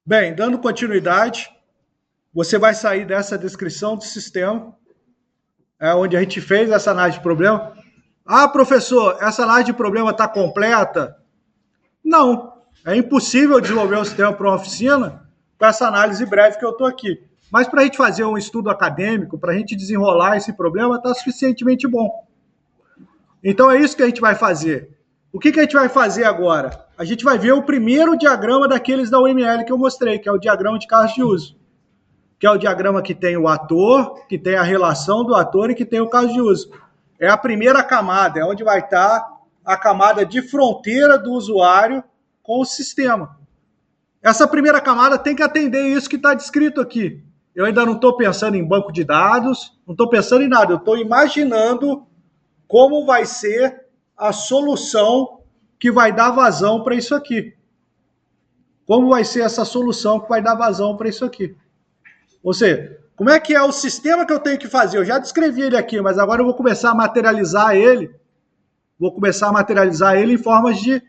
Bem, dando continuidade, você vai sair dessa descrição do sistema, onde a gente fez essa análise de problema. Ah, professor, essa análise de problema está completa? Não, é impossível desenvolver um sistema para uma oficina com essa análise breve que eu estou aqui. Mas para a gente fazer um estudo acadêmico, para a gente desenrolar esse problema, está suficientemente bom. Então é isso que a gente vai fazer. O que a gente vai fazer agora? A gente vai ver o primeiro diagrama daqueles da UML que eu mostrei, que é o diagrama de casos de uso. Que é o diagrama que tem o ator, que tem a relação do ator e que tem o caso de uso. É a primeira camada, é onde vai estar a camada de fronteira do usuário com o sistema. Essa primeira camada tem que atender isso que está descrito aqui. Eu ainda não estou pensando em banco de dados, não estou pensando em nada, eu estou imaginando como vai ser a solução que vai dar vazão para isso aqui. Como vai ser essa solução que vai dar vazão para isso aqui. Ou seja, como é que é o sistema que eu tenho que fazer? Eu já descrevi ele aqui, mas agora eu vou começar a materializar ele. Vou começar a materializar ele em formas de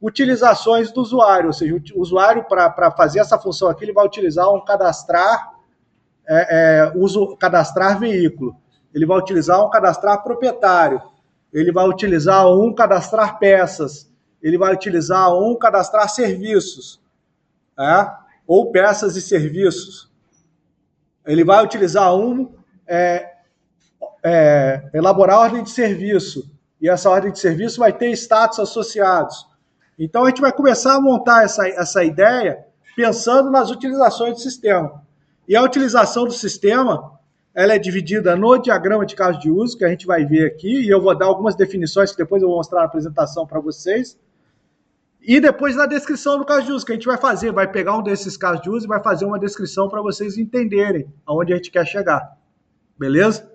utilizações do usuário. Ou seja, o usuário, para fazer essa função aqui, ele vai utilizar um cadastrar veículo. Ele vai utilizar um cadastrar proprietário. Ele vai utilizar um cadastrar peças. Ele vai utilizar um cadastrar serviços. Ou peças e serviços. Ele vai utilizar elaborar ordem de serviço. E essa ordem de serviço vai ter status associados. Então, a gente vai começar a montar essa ideia pensando nas utilizações do sistema. E a utilização do sistema, ela é dividida no diagrama de caso de uso, que a gente vai ver aqui, e eu vou dar algumas definições que depois eu vou mostrar na apresentação para vocês. E depois na descrição do caso de uso, que a gente vai fazer, vai pegar um desses casos de uso e vai fazer uma descrição para vocês entenderem aonde a gente quer chegar. Beleza?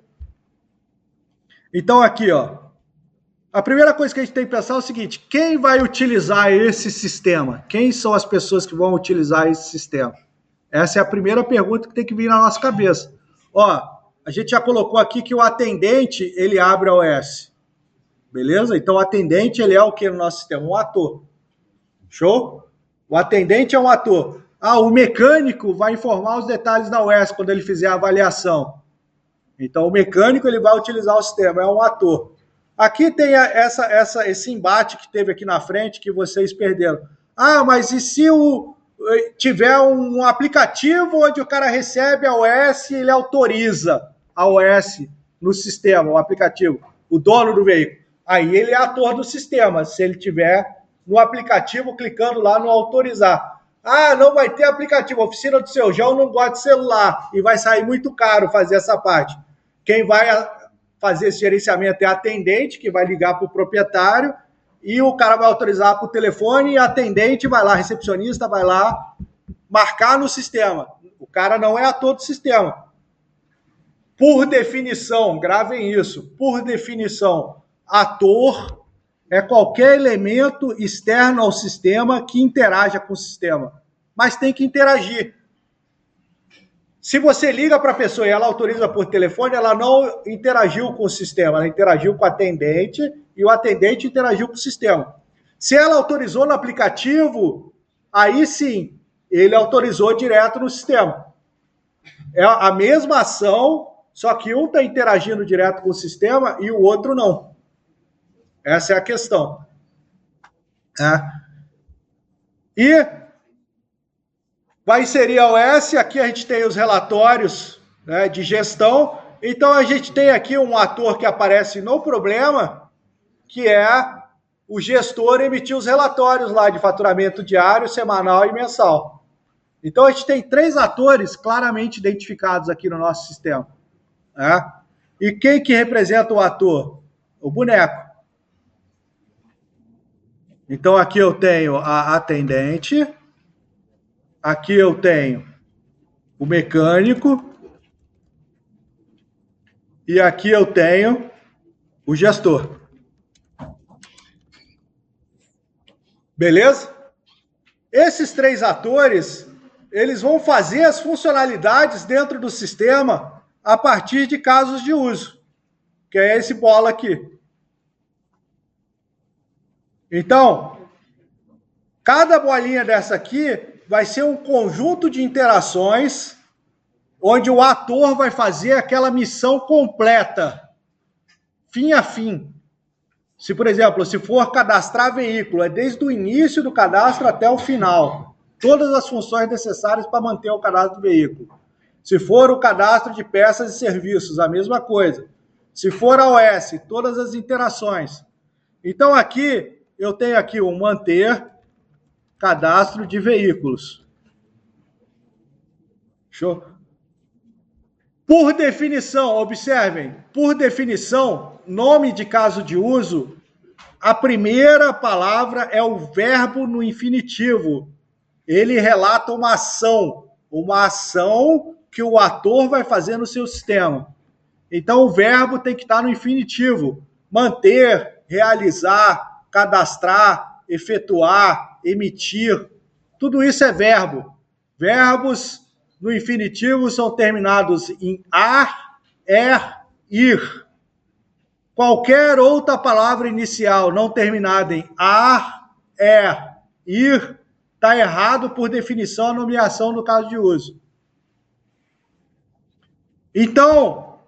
Então aqui, ó, a primeira coisa que a gente tem que pensar é o seguinte: quem vai utilizar esse sistema? Quem são as pessoas que vão utilizar esse sistema? Essa é a primeira pergunta que tem que vir na nossa cabeça. Ó, a gente já colocou aqui que o atendente, ele abre a OS. Beleza? Então o atendente, ele é o que no nosso sistema? Um ator. Show? O atendente é um ator. Ah, o mecânico vai informar os detalhes da OS quando ele fizer a avaliação. Então, o mecânico ele vai utilizar o sistema, é um ator. Aqui tem esse embate que teve aqui na frente, que vocês perderam. Ah, mas e se tiver um aplicativo onde o cara recebe a OS e ele autoriza a OS no sistema, o aplicativo, o dono do veículo? Aí ele é ator do sistema, se ele tiver no aplicativo, clicando lá no autorizar. Ah, não vai ter aplicativo, oficina do seu João não gosta de celular e vai sair muito caro fazer essa parte. Quem vai fazer esse gerenciamento é atendente, que vai ligar para o proprietário, e o cara vai autorizar para o telefone, e a atendente vai lá, recepcionista vai lá, marcar no sistema. O cara não é ator do sistema. Por definição, gravem isso, por definição, ator é qualquer elemento externo ao sistema que interaja com o sistema. Mas tem que interagir. Se você liga para a pessoa e ela autoriza por telefone, ela não interagiu com o sistema, ela interagiu com o atendente e o atendente interagiu com o sistema. Se ela autorizou no aplicativo, aí sim, ele autorizou direto no sistema. É a mesma ação, só que um está interagindo direto com o sistema e o outro não. Essa é a questão. E vai inserir a OS, aqui a gente tem os relatórios, né, de gestão. Então a gente tem aqui um ator que aparece no problema, que é o gestor emitir os relatórios lá de faturamento diário, semanal e mensal. Então a gente tem 3 atores claramente identificados aqui no nosso sistema. E quem que representa o ator? O boneco. Então, aqui eu tenho a atendente, aqui eu tenho o mecânico, e aqui eu tenho o gestor. Beleza? Esses 3 atores, eles vão fazer as funcionalidades dentro do sistema a partir de casos de uso, que é esse bola aqui. Então, cada bolinha dessa aqui vai ser um conjunto de interações onde o ator vai fazer aquela missão completa, fim a fim. Se, por exemplo, se for cadastrar veículo, é desde o início do cadastro até o final. Todas as funções necessárias para manter o cadastro do veículo. Se for o cadastro de peças e serviços, a mesma coisa. Se for a OS, todas as interações. Então, aqui, eu tenho aqui o manter cadastro de veículos. Show? Por definição, observem, por definição, nome de caso de uso, a primeira palavra é o verbo no infinitivo. Ele relata uma ação que o ator vai fazer no seu sistema. Então, o verbo tem que estar no infinitivo. Manter, realizar, cadastrar, efetuar, emitir. Tudo isso é verbo. Verbos no infinitivo são terminados em ar, ir. Qualquer outra palavra inicial não terminada em ar, ir, está errado por definição a nomeação no caso de uso. Então,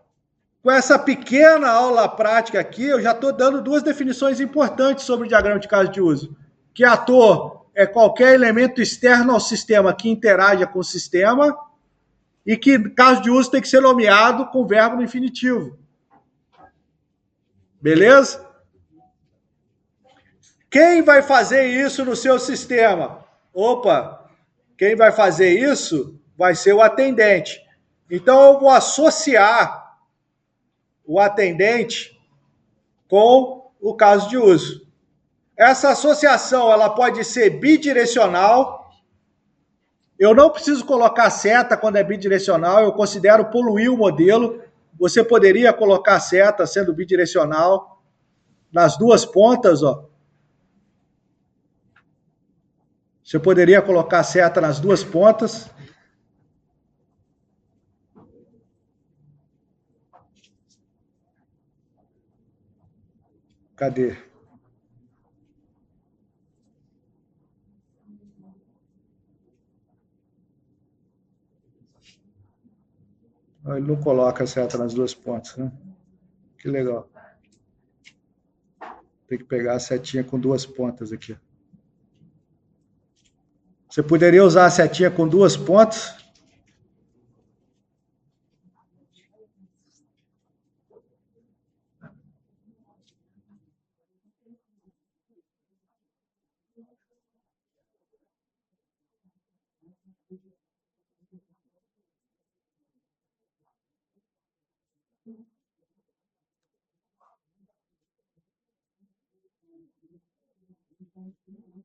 com essa pequena aula prática aqui, eu já estou dando duas definições importantes sobre o diagrama de caso de uso. Que ator é qualquer elemento externo ao sistema que interaja com o sistema e que, caso de uso, tem que ser nomeado com verbo no infinitivo. Beleza? Quem vai fazer isso no seu sistema? Opa, quem vai fazer isso vai ser o atendente. Então, eu vou associar o atendente com o caso de uso. Essa associação ela pode ser bidirecional. Eu não preciso colocar seta quando é bidirecional, eu considero poluir o modelo. Você poderia colocar seta sendo bidirecional nas duas pontas, ó. Você poderia colocar seta nas duas pontas. Cadê? Ele não coloca a seta nas duas pontas, né? Que legal. Tem que pegar a setinha com duas pontas aqui. Você poderia usar a setinha com duas pontas.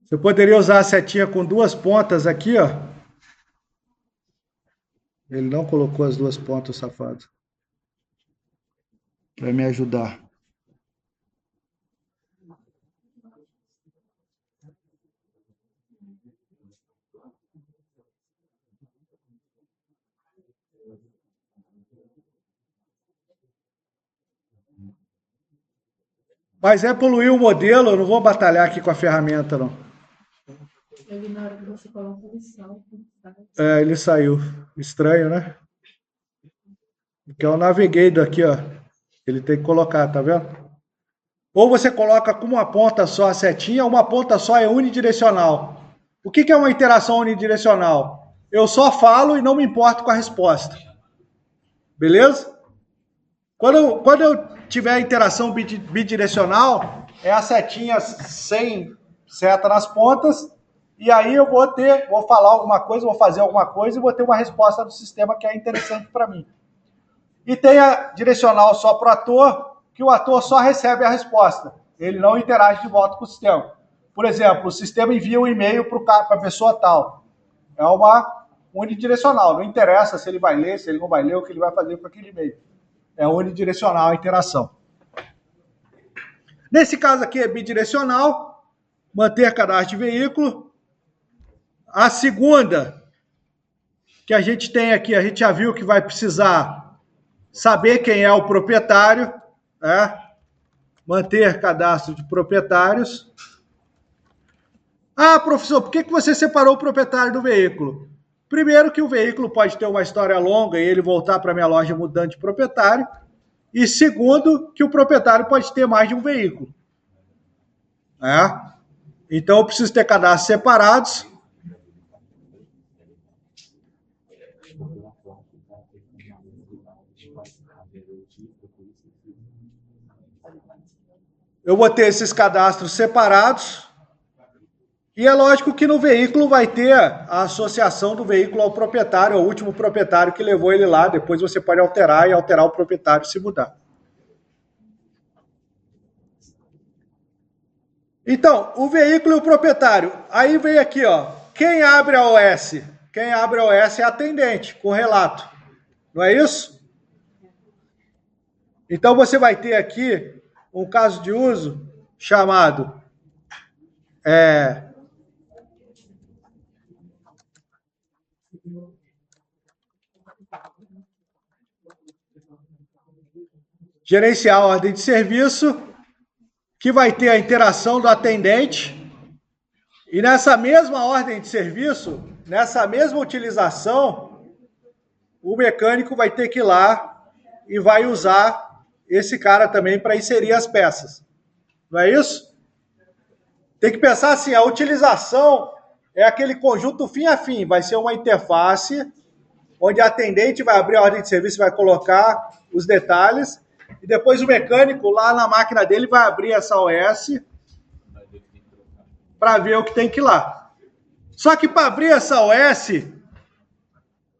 Você poderia usar a setinha com duas pontas aqui, ó. Ele não colocou as duas pontas, safado. Para me ajudar. Mas é poluir o modelo, eu não vou batalhar aqui com a ferramenta, não. Ele, na hora que você coloca, ele salta. É, ele saiu. Estranho, né? Porque eu naveguei daqui, ó. Ele tem que colocar, tá vendo? Ou você coloca com uma ponta só a setinha, uma ponta só é unidirecional. O que é uma interação unidirecional? Eu só falo e não me importo com a resposta. Beleza? Quando eu tiver a interação bidirecional, é a setinha sem seta nas pontas, e aí eu vou falar alguma coisa, vou fazer alguma coisa e vou ter uma resposta do sistema que é interessante para mim. E tem a direcional só para o ator, que o ator só recebe a resposta. Ele não interage de volta com o sistema. Por exemplo, o sistema envia um e-mail para a pessoa tal. É uma unidirecional. Não interessa se ele vai ler, se ele não vai ler, o que ele vai fazer com aquele e-mail. É unidirecional a interação. Nesse caso aqui é bidirecional, manter cadastro de veículo. A segunda que a gente tem aqui, a gente já viu que vai precisar saber quem é o proprietário, né? Manter cadastro de proprietários. Ah, professor, por que você separou o proprietário do veículo? Primeiro que o veículo pode ter uma história longa e ele voltar para a minha loja mudando de proprietário. E segundo, que o proprietário pode ter mais de um veículo. Então, eu preciso ter cadastros separados. Eu vou ter esses cadastros separados. E é lógico que no veículo vai ter a associação do veículo ao proprietário, ao último proprietário que levou ele lá. Depois você pode alterar e alterar o proprietário se mudar. Então, o veículo e o proprietário. Aí vem aqui, ó. Quem abre a OS? Quem abre a OS é a atendente, com relato. Não é isso? Então, você vai ter aqui um caso de uso chamado gerenciar a ordem de serviço, que vai ter a interação do atendente, e nessa mesma ordem de serviço, nessa mesma utilização, o mecânico vai ter que ir lá e vai usar esse cara também para inserir as peças. Não é isso? Tem que pensar assim, a utilização é aquele conjunto fim a fim, vai ser uma interface onde a atendente vai abrir a ordem de serviço, vai colocar os detalhes, e depois o mecânico lá na máquina dele vai abrir essa OS para ver o que tem que ir lá. Só que para abrir essa OS,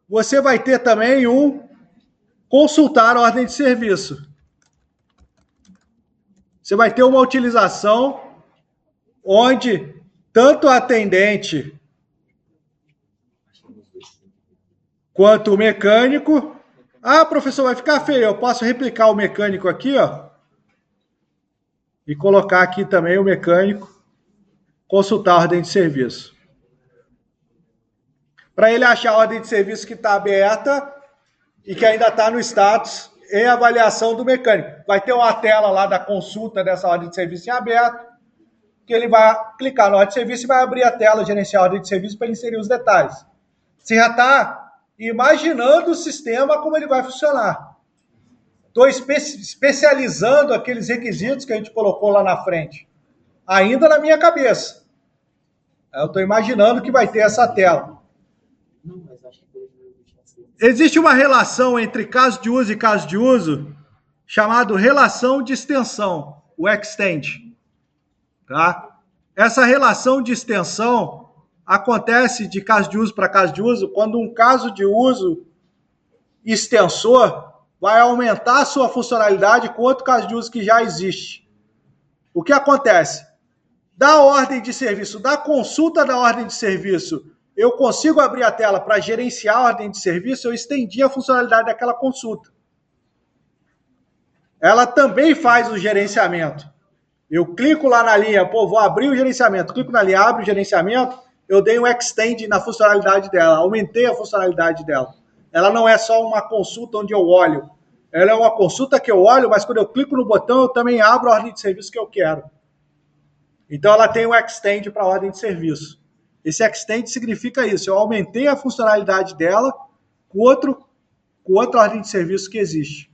você vai ter também consultar a ordem de serviço. Você vai ter uma utilização onde tanto o atendente quanto o mecânico... Ah, professor, vai ficar feio. Eu posso replicar o mecânico aqui, ó, e colocar aqui também o mecânico, consultar a ordem de serviço. Para ele achar a ordem de serviço que está aberta e que ainda está no status em avaliação do mecânico. Vai ter uma tela lá da consulta dessa ordem de serviço em aberto, que ele vai clicar na ordem de serviço e vai abrir a tela, gerenciar a ordem de serviço para ele inserir os detalhes. Você já está imaginando o sistema, como ele vai funcionar. Estou especializando aqueles requisitos que a gente colocou lá na frente, ainda na minha cabeça. Eu estou imaginando que vai ter essa tela. Existe uma relação entre caso de uso e caso de uso, chamado relação de extensão, o extend. Tá? Essa relação de extensão acontece de caso de uso para caso de uso, quando um caso de uso extensor vai aumentar a sua funcionalidade com outro caso de uso que já existe. O que acontece? Da ordem de serviço, da consulta da ordem de serviço, eu consigo abrir a tela para gerenciar a ordem de serviço, eu estendi a funcionalidade daquela consulta. Ela também faz o gerenciamento. Eu clico lá na linha, vou abrir o gerenciamento, clico na linha, abre o gerenciamento, eu dei um extend na funcionalidade dela, aumentei a funcionalidade dela. Ela não é só uma consulta onde eu olho, ela é uma consulta que eu olho, mas quando eu clico no botão, eu também abro a ordem de serviço que eu quero. Então, ela tem um extend para a ordem de serviço. Esse extend significa isso, eu aumentei a funcionalidade dela com outra ordem de serviço que existe.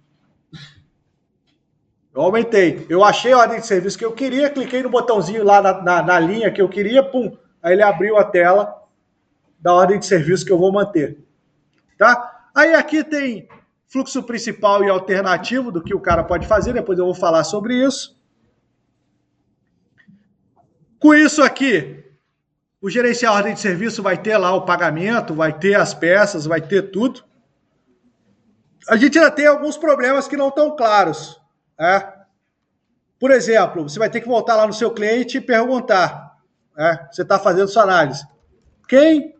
Eu aumentei. Eu achei a ordem de serviço que eu queria, cliquei no botãozinho lá na linha que eu queria, pum, aí ele abriu a tela da ordem de serviço que eu vou manter. Tá? Aí aqui tem fluxo principal e alternativo do que o cara pode fazer, depois eu vou falar sobre isso. Com isso aqui, o gerenciar a ordem de serviço vai ter lá o pagamento, vai ter as peças, vai ter tudo. A gente ainda tem alguns problemas que não estão claros. Por exemplo, você vai ter que voltar lá no seu cliente e perguntar, você está fazendo sua análise, quem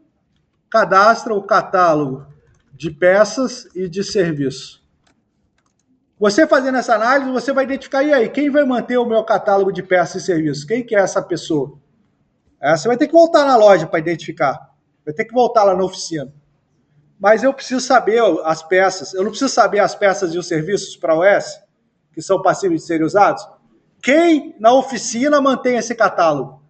cadastra o catálogo de peças e de serviço? Você fazendo essa análise, você vai identificar, e aí, quem vai manter o meu catálogo de peças e serviços? Quem que é essa pessoa? Você vai ter que voltar na loja para identificar, vai ter que voltar lá na oficina. Mas eu preciso saber as peças, eu não preciso saber as peças e os serviços para a OS, que são passíveis de serem usados? Quem na oficina mantém esse catálogo?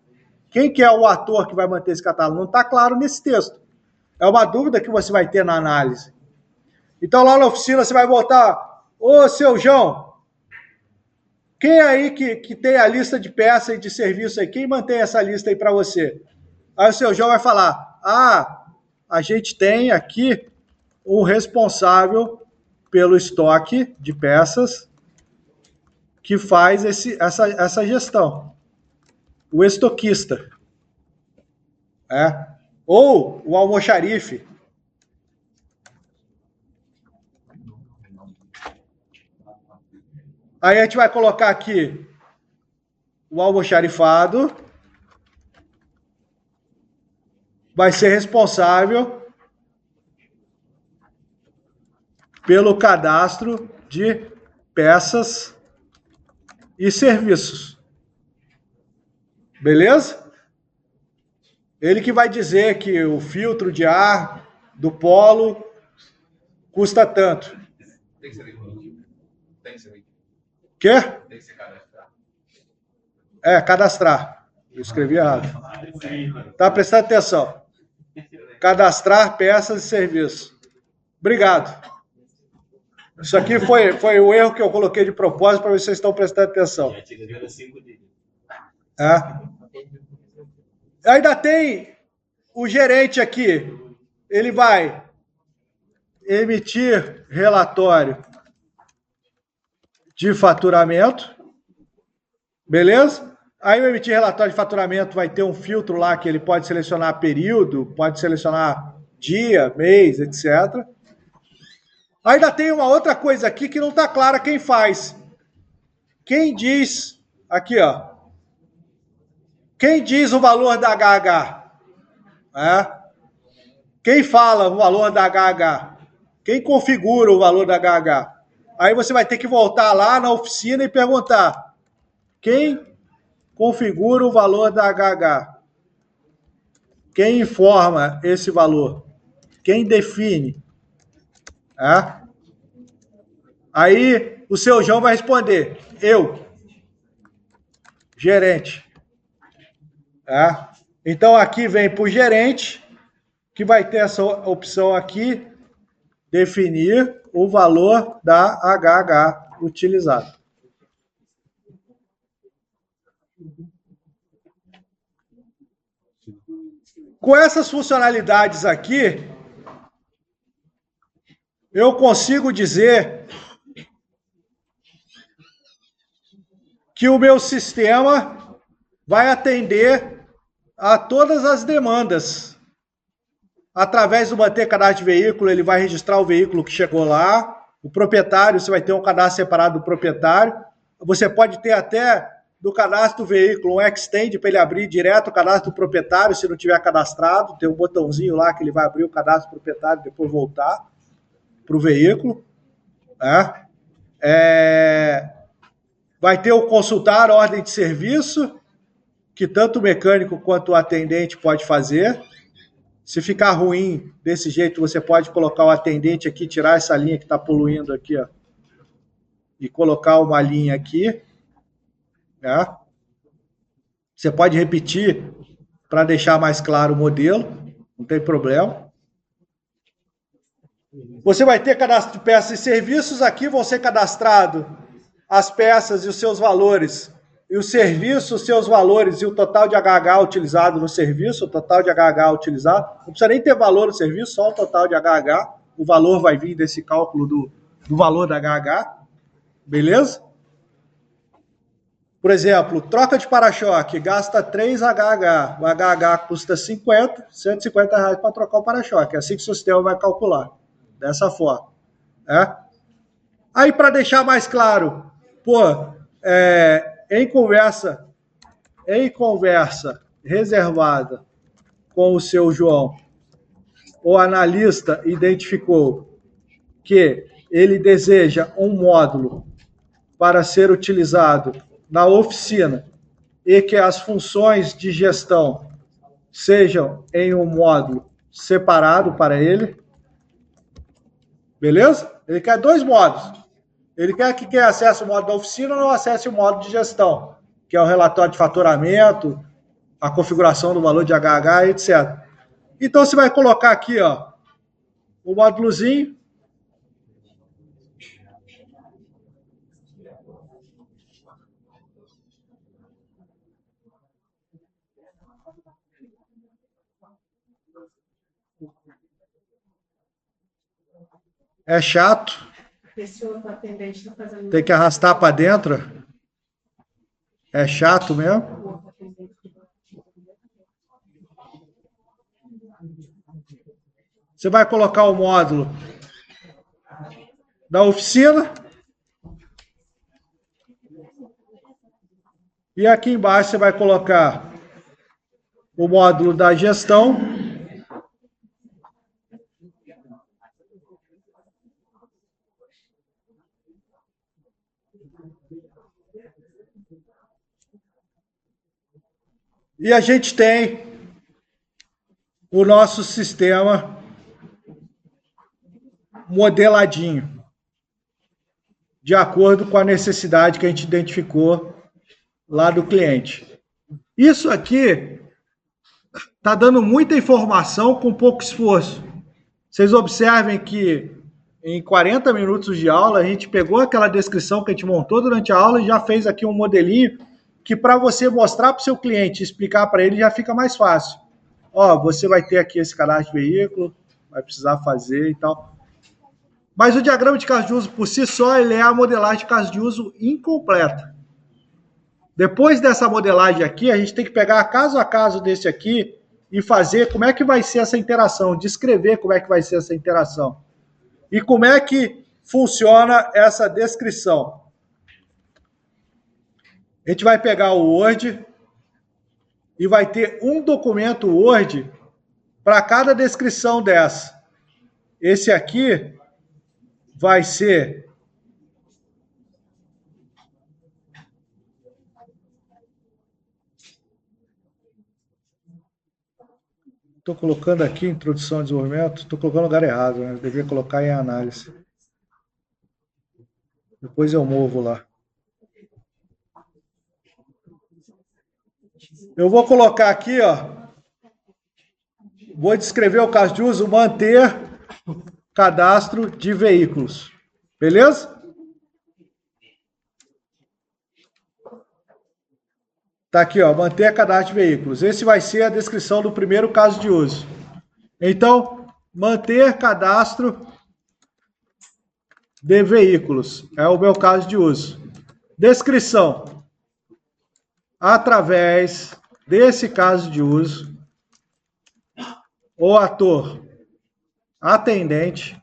Quem que é o ator que vai manter esse catálogo? Não está claro nesse texto. É uma dúvida que você vai ter na análise. Então, lá na oficina, você vai voltar. Ô, seu João, quem aí que tem a lista de peça e de serviço aí? Quem mantém essa lista aí para você? Aí o seu João vai falar, a gente tem aqui o responsável pelo estoque de peças que faz essa gestão. O estoquista. Ou o almoxarife. Aí a gente vai colocar aqui o almoxarifado. Vai ser responsável pelo cadastro de peças e serviços. Beleza? Ele que vai dizer que o filtro de ar do polo custa tanto. Tem que ser definitivo. Tem que ser. Quê? Tem que ser cadastrar. Cadastrar. Eu escrevi errado. Tá prestando atenção. Cadastrar peças e serviços. Obrigado. Isso aqui foi o erro que eu coloquei de propósito para ver se vocês estão prestando atenção. Ainda tem o gerente aqui. Ele vai emitir relatório de faturamento. Beleza? Aí o emitir relatório de faturamento vai ter um filtro lá que ele pode selecionar período, pode selecionar dia, mês, etc. Ainda tem uma outra coisa aqui que não está clara quem faz. Quem diz, aqui ó, quem diz o valor da HH? Quem fala o valor da HH? Quem configura o valor da HH? Aí você vai ter que voltar lá na oficina e perguntar, quem configura o valor da HH? Quem informa esse valor? Quem define? Aí o seu João vai responder, eu, gerente. Então aqui vem para o gerente, que vai ter essa opção aqui, definir o valor da HH utilizado. Com essas funcionalidades aqui, eu consigo dizer que o meu sistema vai atender a todas as demandas. Através do manter cadastro de veículo, ele vai registrar o veículo que chegou lá. O proprietário, você vai ter um cadastro separado do proprietário. Você pode ter até do cadastro do veículo um extend para ele abrir direto o cadastro do proprietário, se não tiver cadastrado. Tem um botãozinho lá que ele vai abrir o cadastro do proprietário e depois voltar para o veículo. Vai ter o consultar ordem de serviço, que tanto o mecânico quanto o atendente pode fazer. Se ficar ruim desse jeito, você pode colocar o atendente aqui, tirar essa linha que está poluindo aqui, ó, e colocar uma linha aqui. Você pode repetir para deixar mais claro o modelo, não tem problema. Você vai ter cadastro de peças e serviços, aqui vão ser cadastrados as peças e os seus valores, e o serviço, os seus valores e o total de HH utilizado no serviço, o total de HH utilizado, não precisa nem ter valor no serviço, só o total de HH, o valor vai vir desse cálculo do valor da HH, beleza? Por exemplo, troca de para-choque, gasta 3 HH, o HH custa 150 reais para trocar o para-choque, é assim que o sistema vai calcular, dessa forma. Aí, para deixar mais claro, em conversa reservada com o seu João, o analista identificou que ele deseja um módulo para ser utilizado na oficina e que as funções de gestão sejam em um módulo separado para ele. Beleza? Ele quer 2 módulos. Ele quer que quem acesse o módulo da oficina não acesse o módulo de gestão, que é o relatório de faturamento, a configuração do valor de HH, etc. Então, você vai colocar aqui, ó, o módulozinho. É chato. Tem que arrastar para dentro. É chato mesmo. Você vai colocar o módulo da oficina. E aqui embaixo você vai colocar o módulo da gestão. E a gente tem o nosso sistema modeladinho, de acordo com a necessidade que a gente identificou lá do cliente. Isso aqui está dando muita informação com pouco esforço. Vocês observem que em 40 minutos de aula, a gente pegou aquela descrição que a gente montou durante a aula e já fez aqui um modelinho que para você mostrar para o seu cliente e explicar para ele já fica mais fácil. Ó, você vai ter aqui esse cadastro de veículo, vai precisar fazer e tal. Mas o diagrama de caso de uso por si só, ele é a modelagem de caso de uso incompleta. Depois dessa modelagem aqui, a gente tem que pegar caso a caso desse aqui e fazer como é que vai ser essa interação, descrever como é que vai ser essa interação. E como é que funciona essa descrição. A gente vai pegar o Word e vai ter um documento Word para cada descrição dessa. Esse aqui vai ser estou colocando aqui introdução ao desenvolvimento, estou colocando no lugar errado, né? Eu deveria colocar em análise. Depois eu movo lá. Eu vou colocar aqui, ó. Vou descrever o caso de uso, manter cadastro de veículos. Beleza? Tá aqui, ó, manter cadastro de veículos. Esse vai ser a descrição do primeiro caso de uso. Então, manter cadastro de veículos é o meu caso de uso. Descrição. Através desse caso de uso, o ator atendente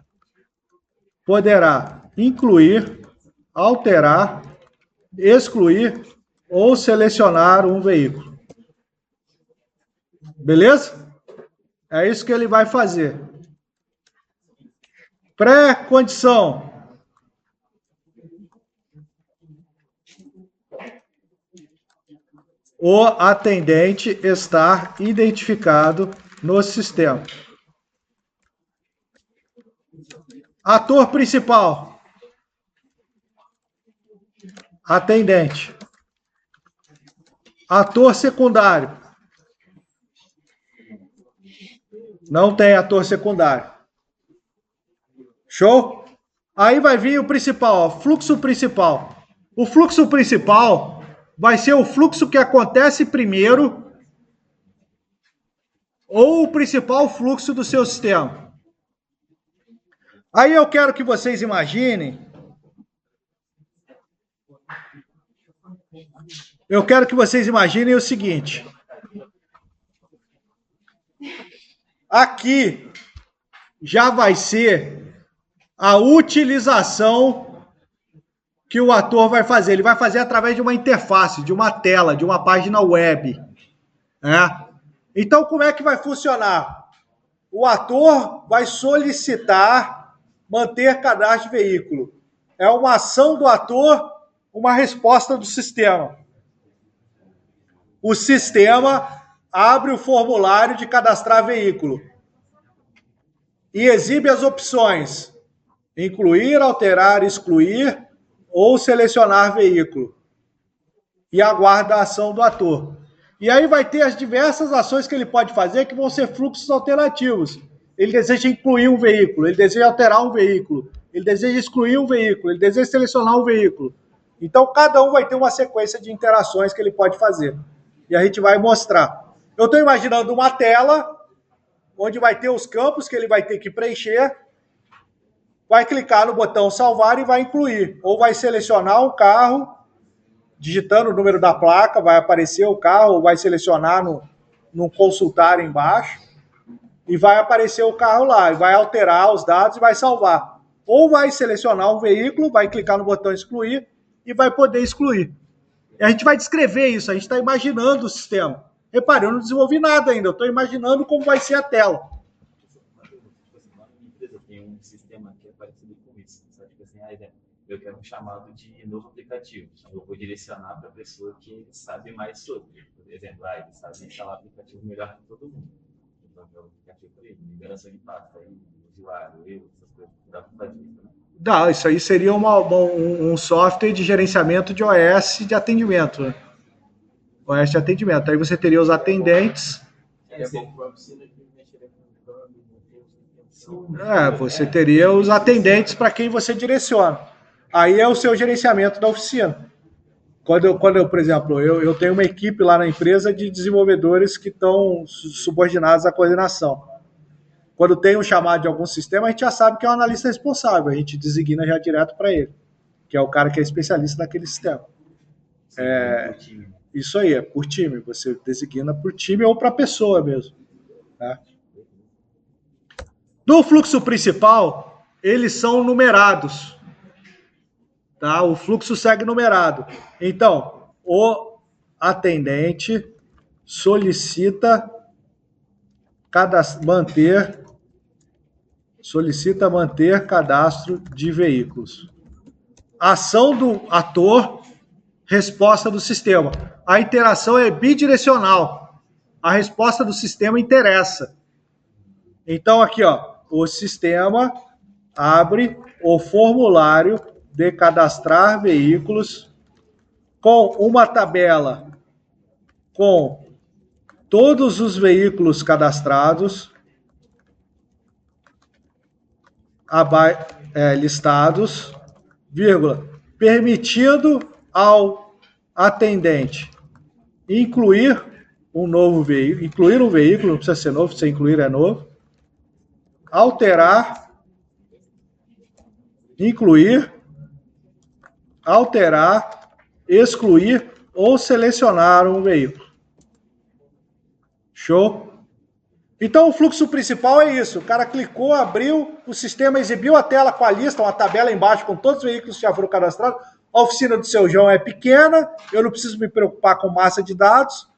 poderá incluir, alterar, excluir ou selecionar um veículo. Beleza? É isso que ele vai fazer. Pré-condição. O atendente estar identificado no sistema. Ator principal. Atendente. Ator secundário. Não tem ator secundário. Show? Aí vai vir o principal, ó, fluxo principal. O fluxo principal vai ser o fluxo que acontece primeiro ou o principal fluxo do seu sistema. Aí eu quero que vocês imaginem. Eu quero que vocês imaginem o seguinte. Aqui já vai ser a utilização que o ator vai fazer. Ele vai fazer através de uma interface, de uma tela, de uma página web. Né? Então, como é que vai funcionar? O ator vai solicitar manter cadastro de veículo. É uma ação do ator, uma resposta do sistema. O sistema abre o formulário de cadastrar veículo e exibe as opções: incluir, alterar, excluir ou selecionar veículo. E aguarda a ação do ator. E aí vai ter as diversas ações que ele pode fazer que vão ser fluxos alternativos. Ele deseja incluir um veículo, ele deseja alterar um veículo, ele deseja excluir um veículo, ele deseja selecionar um veículo. Então, cada um vai ter uma sequência de interações que ele pode fazer. E a gente vai mostrar. Eu estou imaginando uma tela onde vai ter os campos que ele vai ter que preencher, vai clicar no botão salvar e vai incluir. Ou vai selecionar um carro, digitando o número da placa, vai aparecer o carro, ou vai selecionar no consultar embaixo, e vai aparecer o carro lá, e vai alterar os dados e vai salvar. Ou vai selecionar um veículo, vai clicar no botão excluir e vai poder excluir. E a gente vai descrever isso, a gente está imaginando o sistema. Repare, eu não desenvolvi nada ainda, eu estou imaginando como vai ser a tela. Tem um sistema que é parecido com isso. Só que assim, eu quero um chamado de novo aplicativo. Eu vou direcionar para a pessoa que sabe mais sobre. Por exemplo, ele sabe instalar aplicativo melhor que todo mundo. Então, é um aplicativo para ele, liberação de pasta, usuário, essas coisas. Dá para fazer isso, né? Não, isso aí seria um software de gerenciamento de OS de atendimento. Né? OS de atendimento. Aí você teria os atendentes. Você teria os atendentes para quem você direciona. Aí é o seu gerenciamento da oficina. Quando eu por exemplo, eu tenho uma equipe lá na empresa de desenvolvedores que estão subordinados à coordenação. Quando tem um chamado de algum sistema, a gente já sabe que é um analista responsável. A gente designa já direto para ele, que é o cara que é especialista naquele sistema. Isso aí, é por time. Você designa por time ou para pessoa mesmo. Tá? No fluxo principal, eles são numerados. Tá? O fluxo segue numerado. Então, o atendente solicita manter cadastro de veículos. Ação do ator, resposta do sistema. A interação é bidirecional. A resposta do sistema interessa. Então, aqui, o sistema abre o formulário de cadastrar veículos com uma tabela com todos os veículos cadastrados, listados, vírgula, permitindo ao atendente incluir um novo veículo, incluir um veículo, não precisa ser novo, se incluir é novo, incluir, alterar, excluir ou selecionar um veículo. Show? Então, o fluxo principal é isso. O cara clicou, abriu, o sistema exibiu a tela com a lista, uma tabela embaixo com todos os veículos que já foram cadastrados. A oficina do seu João é pequena, eu não preciso me preocupar com massa de dados.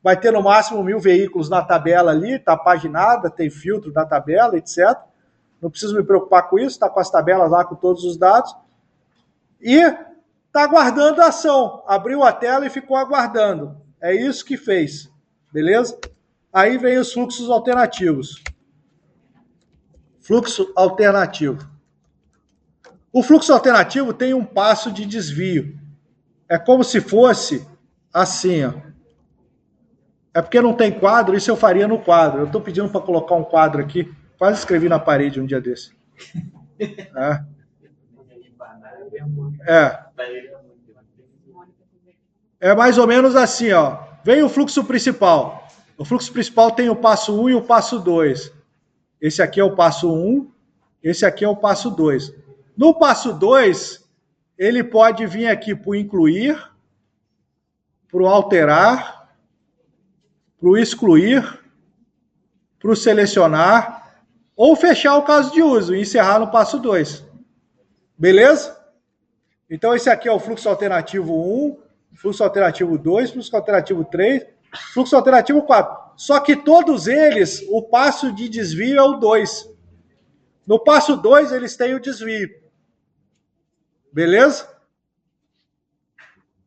Vai ter no máximo 1000 veículos na tabela ali, está paginada, tem filtro da tabela, etc. Não preciso me preocupar com isso, está com as tabelas lá com todos os dados. E está aguardando a ação. Abriu a tela e ficou aguardando. É isso que fez. Beleza? Aí vem os fluxos alternativos. Fluxo alternativo. O fluxo alternativo tem um passo de desvio. É como se fosse assim, ó. É porque não tem quadro, isso eu faria no quadro. Eu estou pedindo para colocar um quadro aqui. Quase escrevi na parede um dia desse. É mais ou menos assim, ó. Vem o fluxo principal. O fluxo principal tem o passo 1 e o passo 2. Esse aqui é o passo 1, esse aqui é o passo 2. No passo 2, ele pode vir aqui para o incluir, para o alterar, para o excluir, para o selecionar, ou fechar o caso de uso e encerrar no passo 2. Beleza? Então, esse aqui é o fluxo alternativo 1, fluxo alternativo 2, fluxo alternativo 3, fluxo alternativo 4. Só que todos eles, o passo de desvio é o 2. No passo 2, eles têm o desvio. Beleza?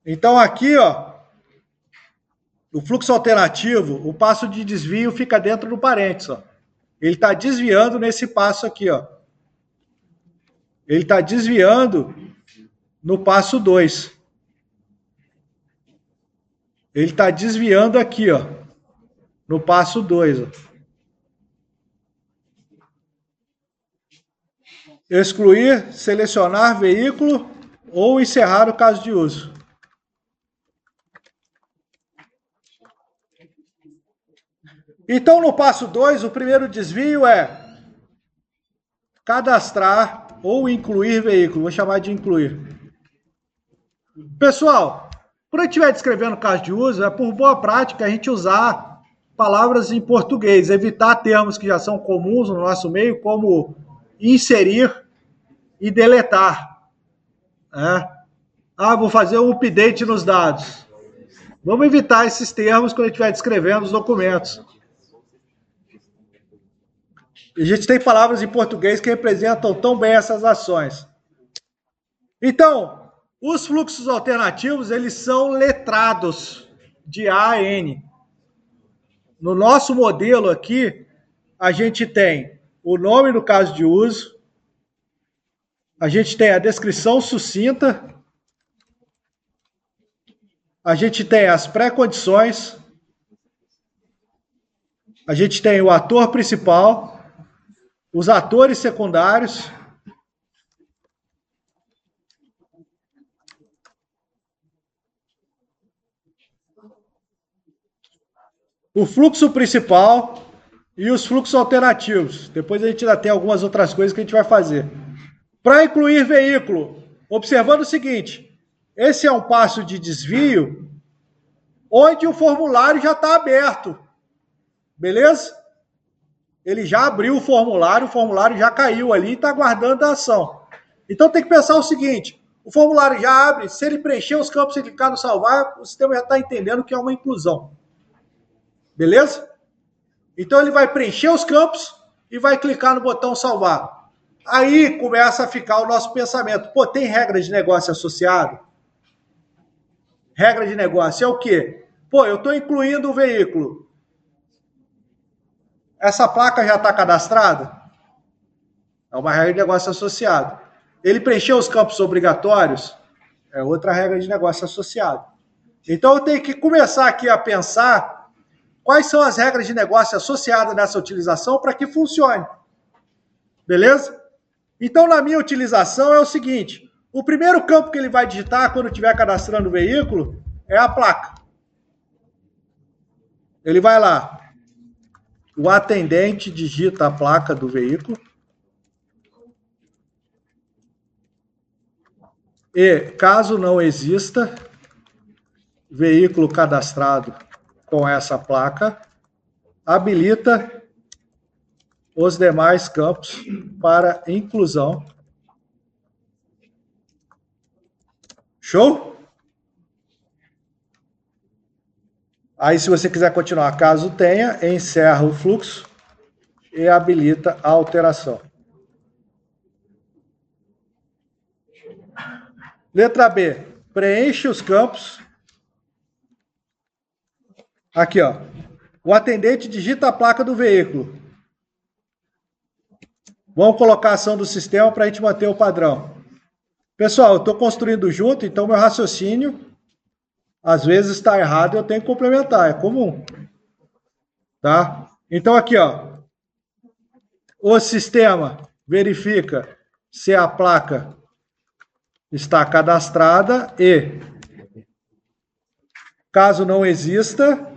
Então, aqui, ó, o fluxo alternativo, o passo de desvio fica dentro do parênteses, ó. Ele está desviando nesse passo aqui, ó. Ele está desviando no passo 2. Ele está desviando aqui, ó, no passo 2. Excluir, selecionar veículo ou encerrar o caso de uso. Então, no passo 2, o primeiro desvio é cadastrar ou incluir veículo. Vou chamar de incluir. Pessoal, quando a gente estiver descrevendo o caso de uso, é por boa prática a gente usar palavras em português, evitar termos que já são comuns no nosso meio, como inserir e deletar. Vou fazer um update nos dados. Vamos evitar esses termos quando a gente estiver descrevendo os documentos. A gente tem palavras em português que representam tão bem essas ações. Então, os fluxos alternativos, eles são letrados de A a N. No nosso modelo aqui, a gente tem o nome do caso de uso, a gente tem a descrição sucinta, a gente tem as pré-condições, a gente tem o ator principal, os atores secundários, o fluxo principal e os fluxos alternativos. Depois a gente ainda tem algumas outras coisas que a gente vai fazer. Para incluir veículo, observando o seguinte, esse é um passo de desvio onde o formulário já está aberto, beleza? Ele já abriu o formulário já caiu ali e está aguardando a ação. Então tem que pensar o seguinte, o formulário já abre, se ele preencher os campos e clicar no salvar, o sistema já está entendendo que é uma inclusão. Beleza? Então ele vai preencher os campos e vai clicar no botão salvar. Aí começa a ficar o nosso pensamento. Pô, tem regra de negócio associado? Regra de negócio é o quê? Pô, eu estou incluindo o veículo. Essa placa já está cadastrada? É uma regra de negócio associado. Ele preencheu os campos obrigatórios? É outra regra de negócio associado. Então eu tenho que começar aqui a pensar quais são as regras de negócio associadas nessa utilização para que funcione. Beleza? Então, na minha utilização é o seguinte, o primeiro campo que ele vai digitar quando estiver cadastrando o veículo é a placa. Ele vai lá, o atendente digita a placa do veículo e, caso não exista veículo cadastrado com essa placa, habilita os demais campos para inclusão. Show? Aí, se você quiser continuar, caso tenha, encerra o fluxo e habilita a alteração. Letra B. Preenche os campos. Aqui, ó. O atendente digita a placa do veículo. Vamos colocar a ação do sistema para a gente manter o padrão. Pessoal, eu estou construindo junto, então meu raciocínio, às vezes está errado e eu tenho que complementar, é comum. Tá? Então aqui, ó. O sistema verifica se a placa está cadastrada e, caso não exista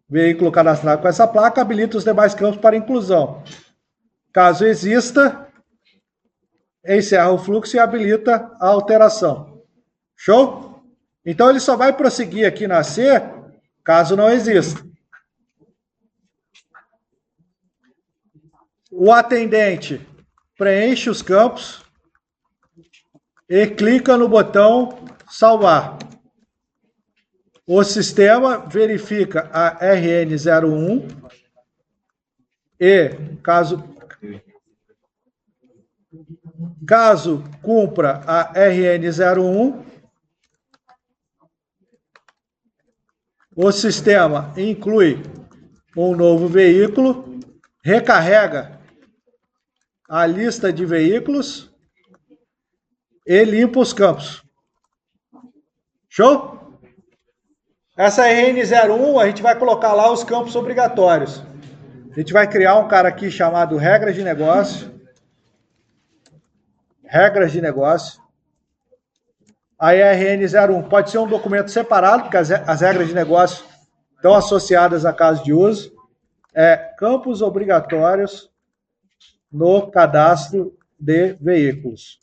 veículo cadastrado com essa placa, habilita os demais campos para inclusão. Caso exista, encerra o fluxo e habilita a alteração. Show? Então ele só vai prosseguir aqui na C, caso não exista. O atendente preenche os campos e clica no botão salvar. O sistema verifica a RN01 e, caso cumpra a RN01, o sistema inclui um novo veículo, recarrega a lista de veículos e limpa os campos. Show? Essa RN01, a gente vai colocar lá os campos obrigatórios. A gente vai criar um cara aqui chamado regras de negócio. Regras de negócio. A RN01 pode ser um documento separado, porque as regras de negócio estão associadas a caso de uso. Campos obrigatórios no cadastro de veículos.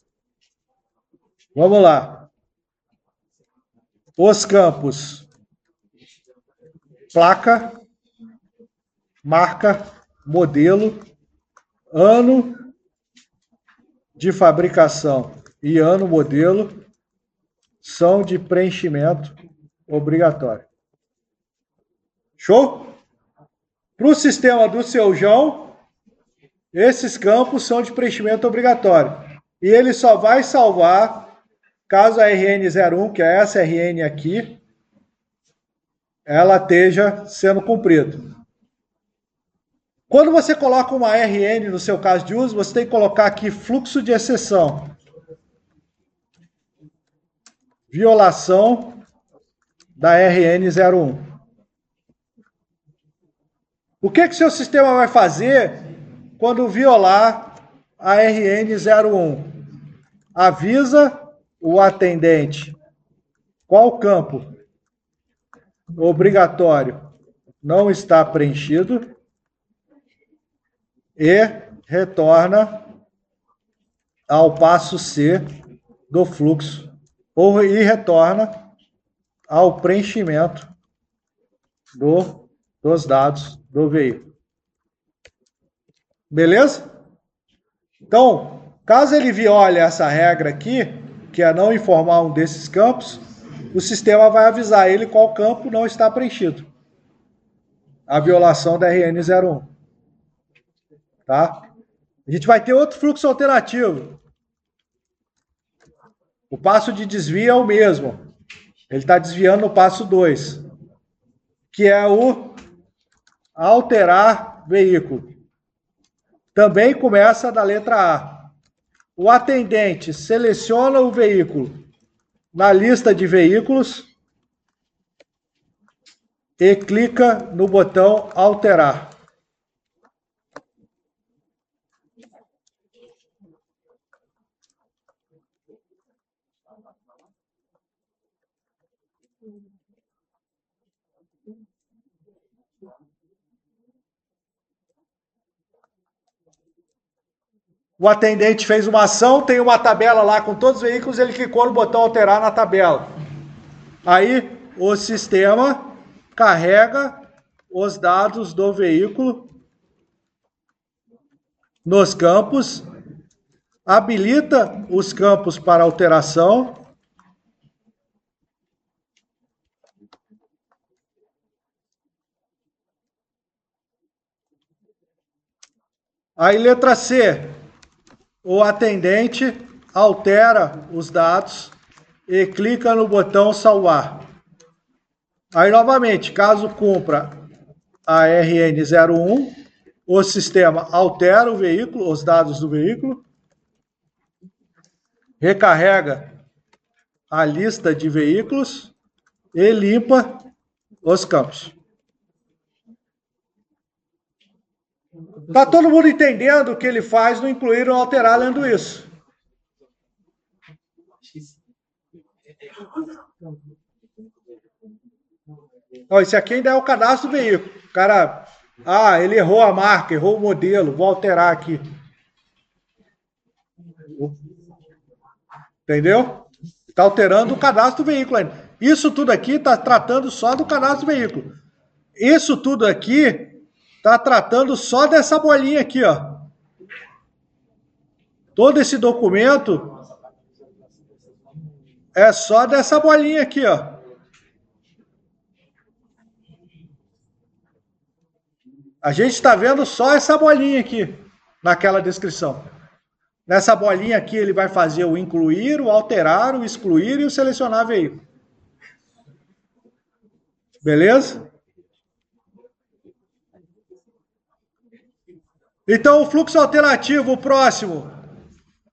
Vamos lá. Os campos: placa, marca, modelo, ano de fabricação e ano modelo são de preenchimento obrigatório. Show? Para o sistema do seu João, esses campos são de preenchimento obrigatório. E ele só vai salvar caso a RN01, que é essa RN aqui, ela esteja sendo cumprida. Quando você coloca uma RN no seu caso de uso, você tem que colocar aqui fluxo de exceção. Violação da RN01. O que seu sistema vai fazer quando violar a RN01? Avisa o atendente qual campo obrigatório não está preenchido e retorna ao passo C do fluxo e retorna ao preenchimento dos dados do veículo. Beleza? Então, caso ele viole essa regra aqui, que é não informar um desses campos, o sistema vai avisar ele qual campo não está preenchido. A violação da RN01. Tá? A gente vai ter outro fluxo alternativo. O passo de desvio é o mesmo. Ele está desviando no passo 2, que é o alterar veículo. Também começa da letra A. O atendente seleciona o veículo na lista de veículos e clica no botão alterar. O atendente fez uma ação, tem uma tabela lá com todos os veículos, ele clicou no botão alterar na tabela. Aí o sistema carrega os dados do veículo nos campos, habilita os campos para alteração. Aí letra C. O atendente altera os dados e clica no botão salvar. Aí, novamente, caso cumpra a RN01, o sistema altera o veículo, os dados do veículo, recarrega a lista de veículos e limpa os campos. Está todo mundo entendendo o que ele faz no incluir ou alterar lendo isso? Ó, esse aqui ainda é o cadastro do veículo. O cara, ele errou a marca, errou o modelo, vou alterar aqui. Entendeu? Está alterando o cadastro do veículo ainda. Isso tudo aqui está tratando só do cadastro do veículo. Isso tudo aqui está tratando só dessa bolinha aqui, ó. Todo esse documento é só dessa bolinha aqui, ó. A gente está vendo só essa bolinha aqui, naquela descrição. Nessa bolinha aqui ele vai fazer o incluir, o alterar, o excluir e o selecionar veículo. Beleza? Então, o fluxo alternativo, o próximo,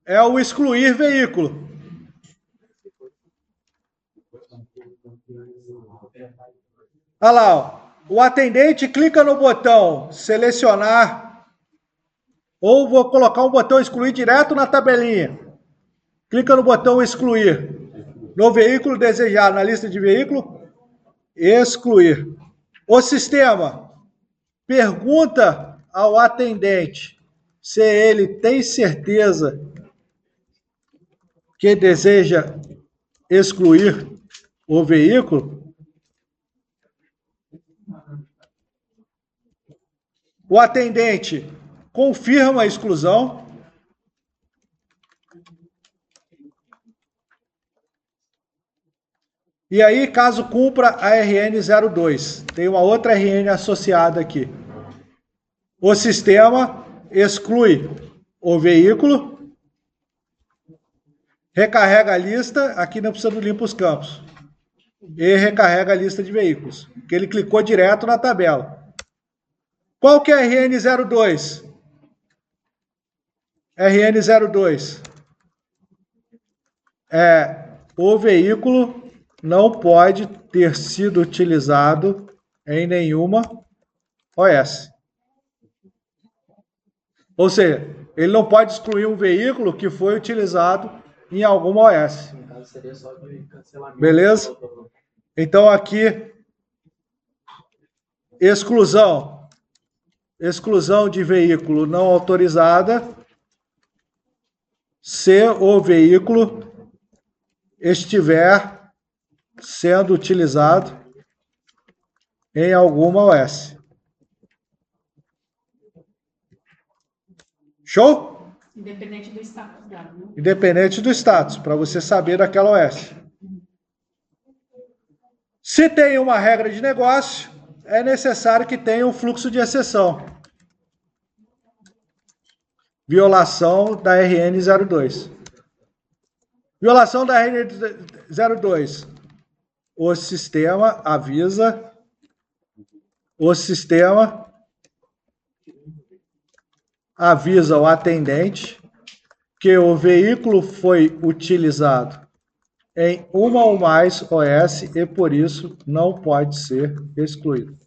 é o excluir veículo. Olha lá, ó. O atendente clica no botão selecionar, ou vou colocar um botão excluir direto na tabelinha. Clica no botão excluir. No veículo desejado, na lista de veículo, excluir. O sistema pergunta ao atendente se ele tem certeza que deseja excluir o veículo. O atendente confirma a exclusão. E aí, caso cumpra a RN02, tem uma outra RN associada aqui. O sistema exclui o veículo, recarrega a lista, aqui não precisa do limpa os campos, e recarrega a lista de veículos, porque ele clicou direto na tabela. Qual que é a RN02? RN02 é o veículo não pode ter sido utilizado em nenhuma OS. Ou seja, ele não pode excluir um veículo que foi utilizado em alguma OS. No caso, seria só de cancelamento. Beleza? Então, aqui, exclusão. Exclusão de veículo não autorizada se o veículo estiver sendo utilizado em alguma OS. Show? Independente do status dado, né? Independente do status, para você saber daquela OS. Se tem uma regra de negócio, é necessário que tenha um fluxo de exceção. Violação da RN02. Violação da RN02. O sistema avisa, o atendente que o veículo foi utilizado em uma ou mais OS e, por isso, não pode ser excluído.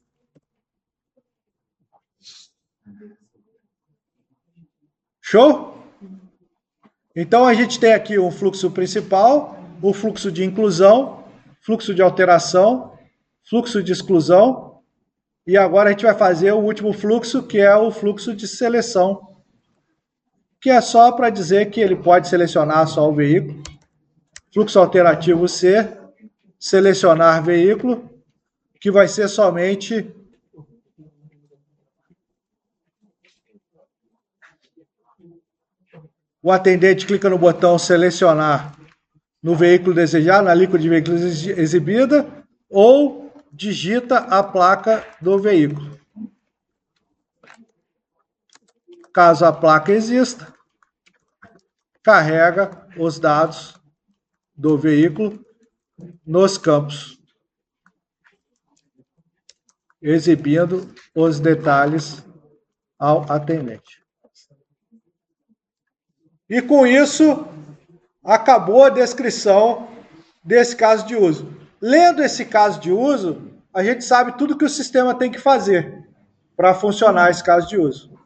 Show? Então, a gente tem aqui o fluxo principal, o fluxo de inclusão, fluxo de alteração, fluxo de exclusão, e agora a gente vai fazer o último fluxo, que é o fluxo de seleção, que é só para dizer que ele pode selecionar só o veículo. Fluxo alternativo C, selecionar veículo, que vai ser somente o atendente clica no botão selecionar no veículo desejado, na lista de veículos exibida, ou digita a placa do veículo. Caso a placa exista, carrega os dados do veículo nos campos, exibindo os detalhes ao atendente. E com isso, acabou a descrição desse caso de uso. Lendo esse caso de uso, a gente sabe tudo que o sistema tem que fazer para funcionar esse caso de uso.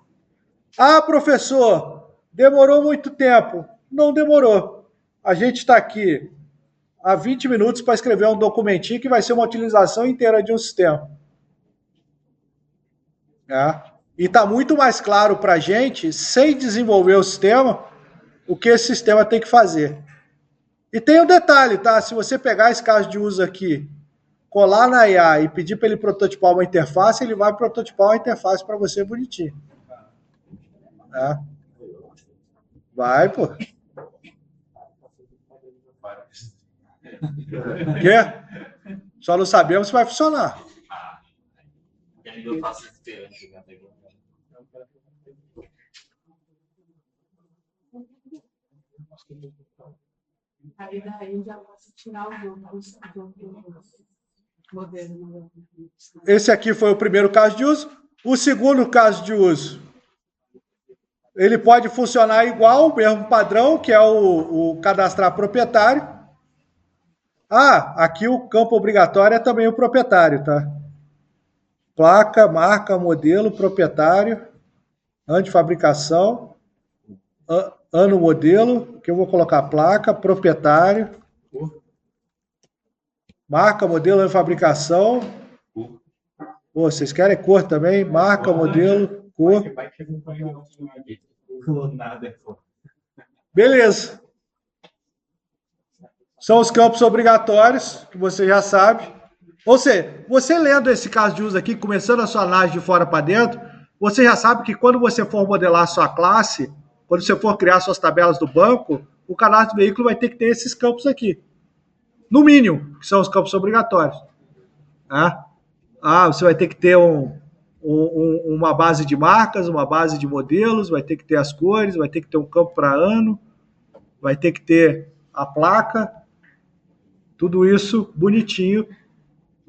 Ah, professor, demorou muito tempo. Não demorou. A gente está aqui há 20 minutos para escrever um documentinho que vai ser uma utilização inteira de um sistema. E está muito mais claro para a gente, sem desenvolver o sistema, o que esse sistema tem que fazer. E tem um detalhe, tá? Se você pegar esse caso de uso aqui, colar na IA e pedir para ele prototipar uma interface, ele vai prototipar uma interface para você bonitinho. Vai, pô. Quê? Só não sabemos se vai funcionar. Eu faço esperando. Aí daí já posso tirar os modelos. Esse aqui foi o primeiro caso de uso. O segundo caso de uso, ele pode funcionar igual, o mesmo padrão, que é o cadastrar proprietário. Ah, aqui o campo obrigatório é também o proprietário, tá? placa, marca, modelo, proprietário, ano de fabricação, ano modelo, que eu vou colocar placa, proprietário, marca, modelo, ano de fabricação. Pô, vocês querem cor também? Marca, modelo, cor. Beleza. São os campos obrigatórios, que você já sabe. Ou seja, você lendo esse caso de uso aqui, começando a sua análise de fora para dentro, você já sabe que quando você for modelar a sua classe, quando você for criar suas tabelas do banco, o cadastro do veículo vai ter que ter esses campos aqui. No mínimo, que são os campos obrigatórios. Você vai ter que ter uma base de marcas, uma base de modelos, vai ter que ter as cores, vai ter que ter um campo para ano, vai ter que ter a placa, tudo isso bonitinho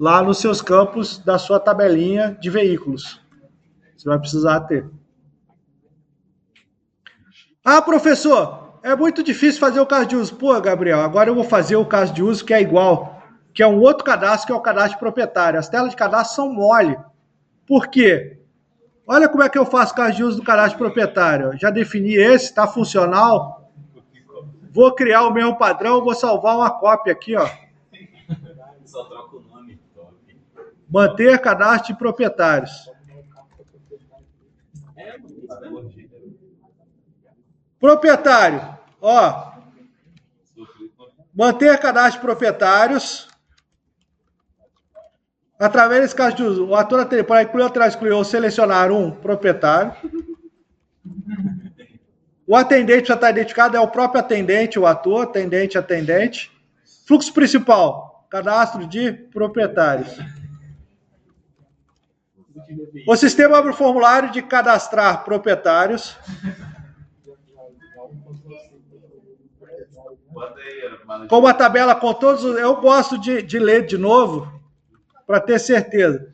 lá nos seus campos da sua tabelinha de veículos. Você vai precisar ter. Professor, é muito difícil fazer o caso de uso. Pô, Gabriel, agora eu vou fazer o caso de uso que é igual, que é um outro cadastro, que é o cadastro proprietário. As telas de cadastro são mole. Por quê? Olha como é que eu faço o caso de uso do cadastro proprietário. Já defini esse, está funcional. Vou criar o mesmo padrão, vou salvar uma cópia aqui, ó. Só troca o nome. Manter cadastro de proprietários. Proprietário, ó. Manter cadastro de proprietários. Através desse caso de uso, o ator para incluir, alterar, excluir ou selecionar um proprietário. O atendente já está identificado, é o próprio atendente, o ator, atendente, atendente. Fluxo principal, cadastro de proprietários. O sistema abre o formulário de cadastrar proprietários. Com uma tabela com todos os... Eu gosto de ler de novo, para ter certeza.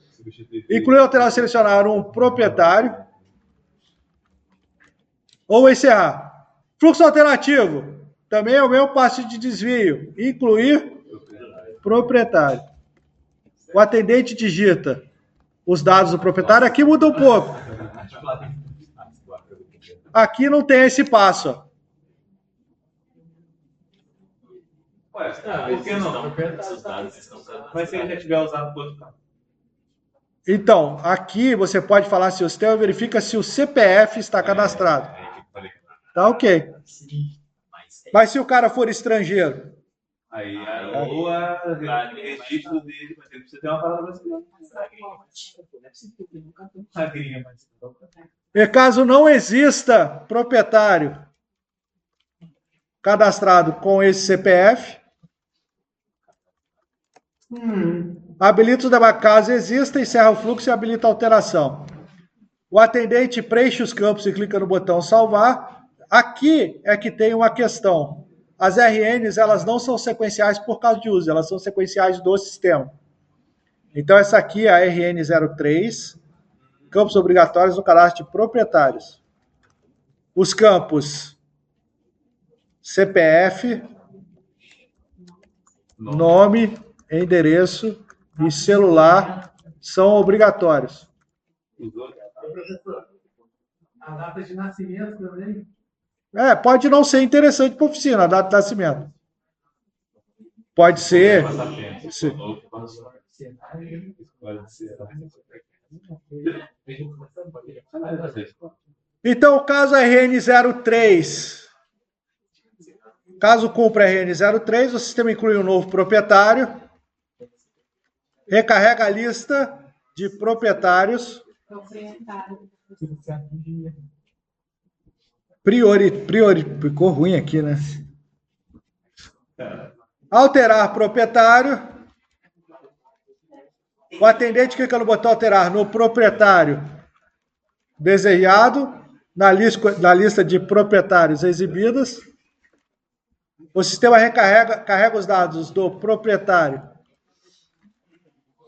Incluir, alterar, selecionar um proprietário. Ou encerrar. Fluxo alternativo. Também é o mesmo passo de desvio. Incluir proprietário. O atendente digita os dados do proprietário. Aqui muda um pouco. Aqui não tem esse passo. Ué, por que não? Mas se ele já tiver usado por outro campo? Então, aqui você pode falar se o sistema verifica se o CPF está cadastrado. Tá ok. Mas se o cara for estrangeiro? Aí o registro dele vai ter que ter uma palavra brasileira. E caso não exista proprietário cadastrado com esse CPF, habilita os demais. Caso exista, encerra o fluxo e habilita a alteração. O atendente preenche os campos e clica no botão salvar. Aqui é que tem uma questão. As RNs, elas não são sequenciais por causa de uso, elas são sequenciais do sistema. Então, essa aqui é a RN03, campos obrigatórios no cadastro de proprietários. Os campos CPF, nome, endereço e celular são obrigatórios. Professor, a data de nascimento também? Pode não ser interessante para a oficina, a data de nascimento. Pode ser. Então, o caso RN03. Caso cumpra RN03, o sistema inclui um novo proprietário. Recarrega a lista de proprietários. Ficou ruim aqui, né? Alterar proprietário. O atendente clica no botão alterar no proprietário desejado, na lista de proprietários exibidas. O sistema carrega os dados do proprietário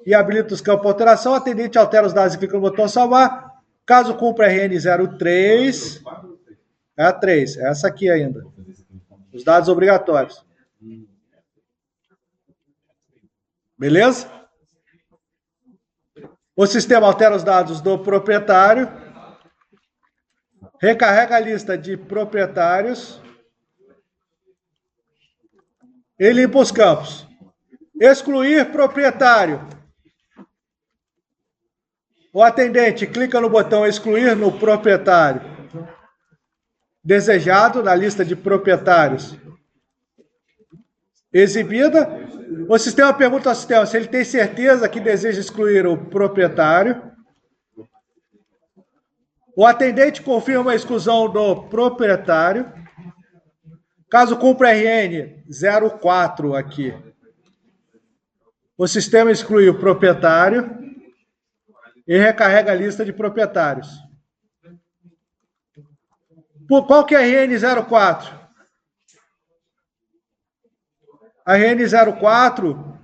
e habilita os campos de alteração. O atendente altera os dados e clica no botão salvar. Caso cumpra RN03, é a 3, é essa aqui ainda. Os dados obrigatórios. Beleza? O sistema altera os dados do proprietário, recarrega a lista de proprietários e limpa os campos. Excluir proprietário. O atendente clica no botão excluir no proprietário desejado na lista de proprietários exibida. O sistema pergunta ao sistema se ele tem certeza que deseja excluir o proprietário. O atendente confirma a exclusão do proprietário. Caso cumpra RN 04 aqui, o sistema exclui o proprietário e recarrega a lista de proprietários. Qual que é a RN 04? A RN 04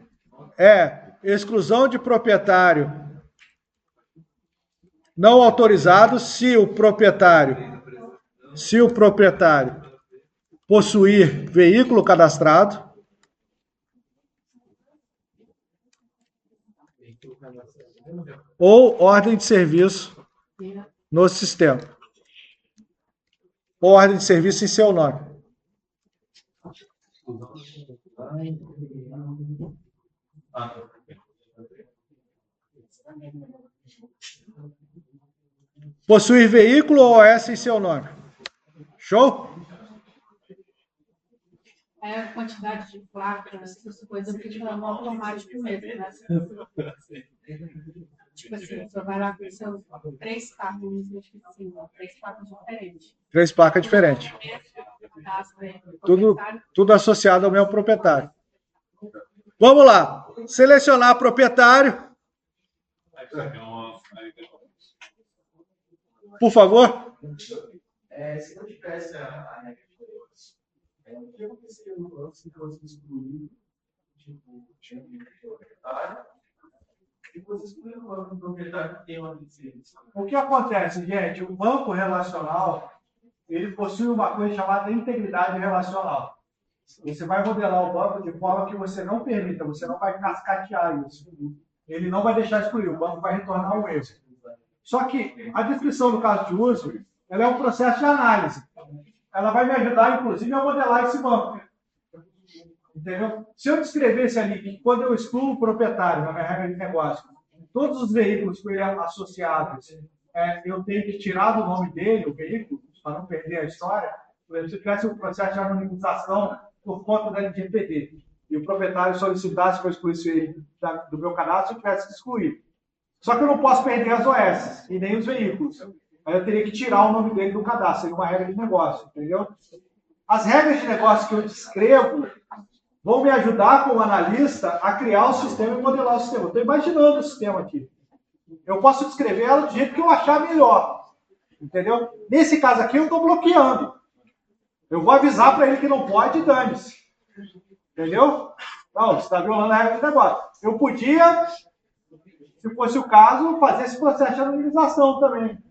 é exclusão de proprietário não autorizado se o proprietário possuir veículo cadastrado ou ordem de serviço no sistema. Ou ordem de serviço em seu nome. Possuir veículo ou OS em seu nome. Show? É a quantidade de placas, essas coisas que no automático mesmo, né? Tipo assim, você vai lá com seus 3 carros, assim, 3 placas diferentes. 3 placas diferentes. Tudo associado ao mesmo proprietário. Vamos lá. Selecionar proprietário. Por favor. Se não tivesse a regra de negócio, o que aconteceria no lance se fosse excluir o proprietário e você excluir o banco do proprietário que tem uma licença? O que acontece, gente? O banco relacional, ele possui uma coisa chamada integridade relacional. Você vai modelar o banco de forma que você não permita, você não vai cascatear isso. Ele não vai deixar excluir, o banco vai retornar um erro. Só que a descrição do caso de uso, ela é um processo de análise. Ela vai me ajudar, inclusive, a modelar esse banco. Entendeu? Se eu descrevesse ali que quando eu excluo o proprietário na minha regra de negócio, todos os veículos com ele associados, eu tenho que tirar do nome dele o veículo, para não perder a história. Por exemplo, se tivesse um processo de anonimização por conta da LGPD e o proprietário solicitasse que eu excluísse ele do meu cadastro, eu tivesse que excluir. Só que eu não posso perder as OS e nem os veículos. Aí eu teria que tirar o nome dele do cadastro, seria uma regra de negócio, entendeu? As regras de negócio que eu descrevo vão me ajudar como analista a criar o sistema e modelar o sistema. Eu estou imaginando o sistema aqui. Eu posso descrever ela do jeito que eu achar melhor, entendeu? Nesse caso aqui eu estou bloqueando. Eu vou avisar para ele que não pode e dane-se. Entendeu? Não, você está violando a regra de negócio. Eu podia, se fosse o caso, fazer esse processo de anonimização também.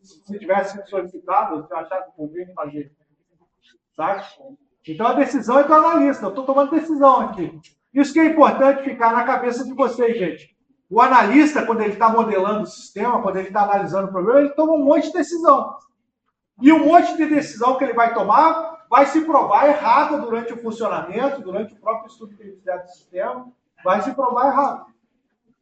Se tivesse solicitado, se eu achar que convém fazer. Sabe? Então a decisão é do analista. Eu estou tomando decisão aqui. Isso que é importante ficar na cabeça de vocês, gente. O analista, quando ele está modelando o sistema, quando ele está analisando o problema, ele toma um monte de decisão. E um monte de decisão que ele vai tomar vai se provar errada durante o funcionamento, durante o próprio estudo que ele fizer do sistema, vai se provar errado.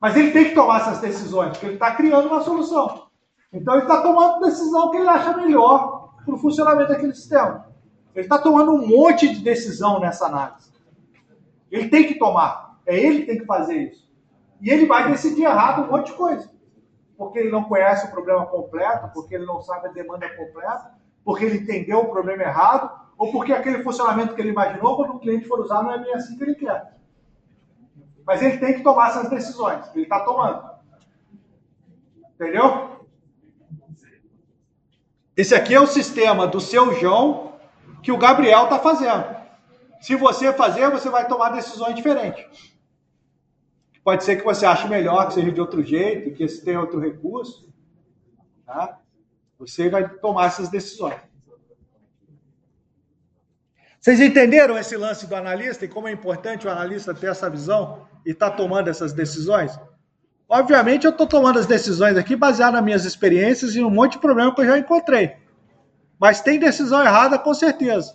Mas ele tem que tomar essas decisões, porque ele está criando uma solução. Então ele está tomando decisão que ele acha melhor para o funcionamento daquele sistema. Ele está tomando um monte de decisão nessa análise. Ele tem que tomar. É ele que tem que fazer isso. E ele vai decidir errado um monte de coisa. Porque ele não conhece o problema completo, porque ele não sabe a demanda completa, porque ele entendeu o problema errado, ou porque aquele funcionamento que ele imaginou, quando o cliente for usar, não é bem assim que ele quer. Mas ele tem que tomar essas decisões. Ele está tomando. Entendeu? Esse aqui é o sistema do seu João que o Gabriel está fazendo. Se você fazer, você vai tomar decisões diferentes. Pode ser que você ache melhor, que seja de outro jeito, que você tenha outro recurso. Tá? Você vai tomar essas decisões. Vocês entenderam esse lance do analista e como é importante o analista ter essa visão e estar tomando essas decisões? Obviamente, eu estou tomando as decisões aqui baseadas nas minhas experiências e um monte de problema que eu já encontrei. Mas tem decisão errada, com certeza.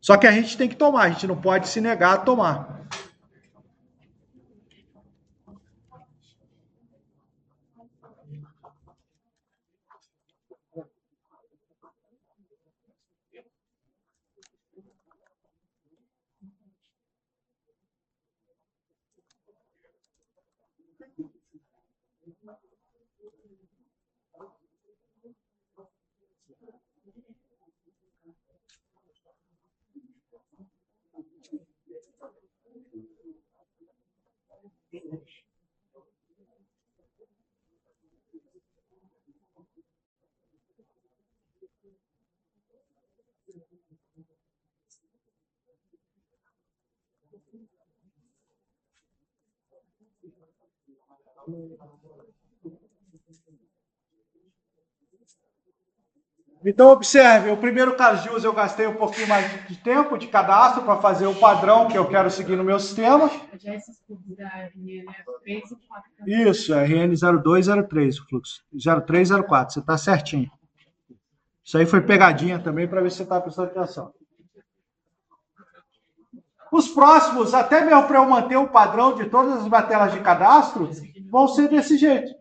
Só que a gente tem que tomar, a gente não pode se negar a tomar. Então, observe, o primeiro caso de uso eu gastei um pouquinho mais de tempo de cadastro para fazer o padrão que eu quero seguir no meu sistema. Já esses clubes da RN 3 e 4. Isso, RN 0203, o fluxo. 0304, você está certinho. Isso aí foi pegadinha também para ver se você está prestando atenção. Os próximos, até mesmo para eu manter o padrão de todas as matelas de cadastro, vão ser desse jeito.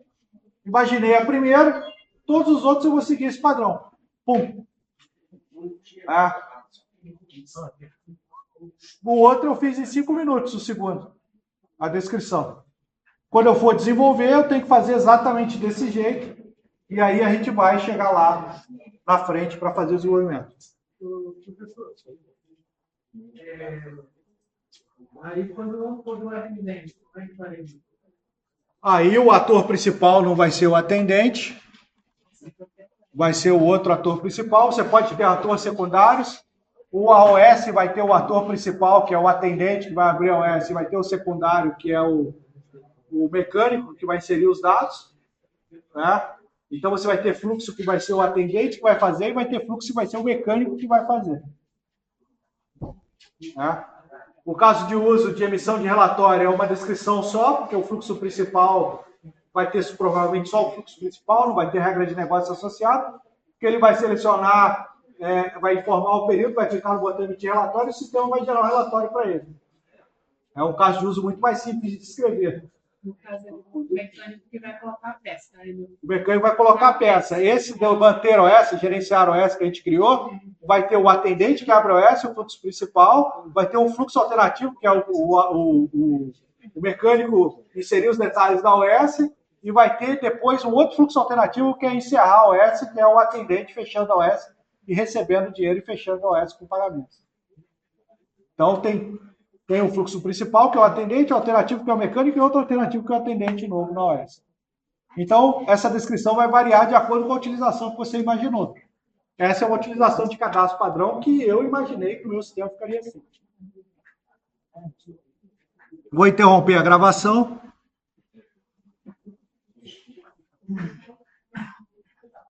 Imaginei a primeira, todos os outros eu vou seguir esse padrão. Pum. O outro eu fiz em 5 minutos, o segundo. A descrição. Quando eu for desenvolver, eu tenho que fazer exatamente desse jeito. E aí a gente vai chegar lá na frente para fazer o desenvolvimento. Aí, quando eu for no atendente, como é que farei? Aí o ator principal não vai ser o atendente, vai ser o outro ator principal. Você pode ter atores secundários. O AOS vai ter o ator principal, que é o atendente, que vai abrir a AOS, vai ter o secundário, que é o mecânico, que vai inserir os dados. Né? Então você vai ter fluxo que vai ser o atendente que vai fazer, e vai ter fluxo que vai ser o mecânico que vai fazer. Né? O caso de uso de emissão de relatório é uma descrição só, porque o fluxo principal vai ter provavelmente só o fluxo principal, não vai ter regra de negócio associado, porque ele vai selecionar, vai informar o período, vai clicar no botão emitir relatório e o sistema vai gerar um relatório para ele. É um caso de uso muito mais simples de descrever. No caso, é o mecânico que vai colocar a peça. O mecânico vai colocar a peça. Esse do manter OS, gerenciar OS que a gente criou, vai ter o atendente que abre o OS, o fluxo principal, vai ter um fluxo alternativo, que é o mecânico inserir os detalhes da OS, e vai ter depois um outro fluxo alternativo, que é encerrar a OS, que é o atendente fechando a OS e recebendo dinheiro e fechando a OS com pagamentos. Então, tem o fluxo principal, que é o atendente, o alternativo, que é o mecânico, e outro alternativo, que é o atendente novo na OS. Então, essa descrição vai variar de acordo com a utilização que você imaginou. Essa é uma utilização de cadastro padrão que eu imaginei que o meu sistema ficaria assim. Vou interromper a gravação.